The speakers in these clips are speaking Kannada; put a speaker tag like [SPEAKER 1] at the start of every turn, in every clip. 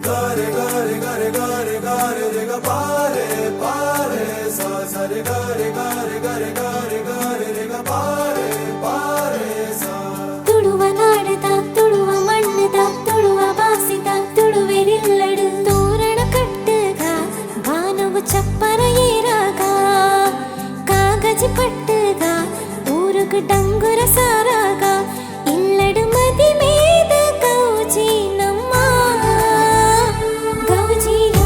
[SPEAKER 1] gare gare gare gare gare re ga pare pare sa sa re gare gare gare gare gare re ga pare pare sa
[SPEAKER 2] ತುಳುವ ನಾಡದ ತುಳುವ ಮಣ್ಣದ ತುಳುವ ಬಾಸಿದ ತುಳುವೆರಿಲ್ಲಡು ತೋರಣ ಕಟ್ಟಗ ಗಾನವು ಚಪ್ಪರ ಏರಾಗ ಕಾಗಜಿ ಪಟ್ಟಗ ಊರುಗು ಡಂಗುರ ಸಾರಾಗ ಇಲ್ಲಡು ಮದಿ ಮೇದ ಗೌಜಿ ನಮ್ಮ ಗೌಜಿಯ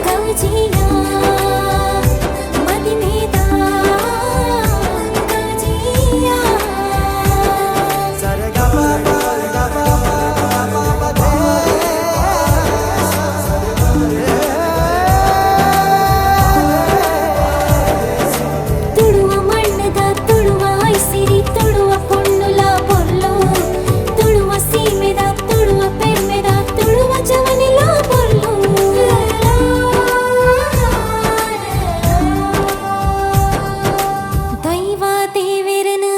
[SPEAKER 2] ಗೌಜಿಯ ಮದಿ ಮೇದ ಗೌಜಿಯ
[SPEAKER 1] sa re ga pa pa re ga pa pa pa pa
[SPEAKER 2] ತುಳುವ ಮಣ್ಣದ ತುಳುವ ಐಸಿರಿ ತುಳುವ ಪೊಣ್ಣುಲ ಬೊರ್ಲು ತುಳುವ ಸೀಮೆದ ತುಳುವ ಪೆರ್ಮೆದ ತುಳುವ ಜವನಿಲ ಬೊರ್ಲು ದೈವ ದೇವೆರನು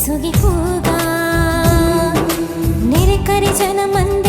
[SPEAKER 2] ಸುಗಿ ಕೂಗ ನೆರೆ ಕರಿ ಜನ ಮಂದ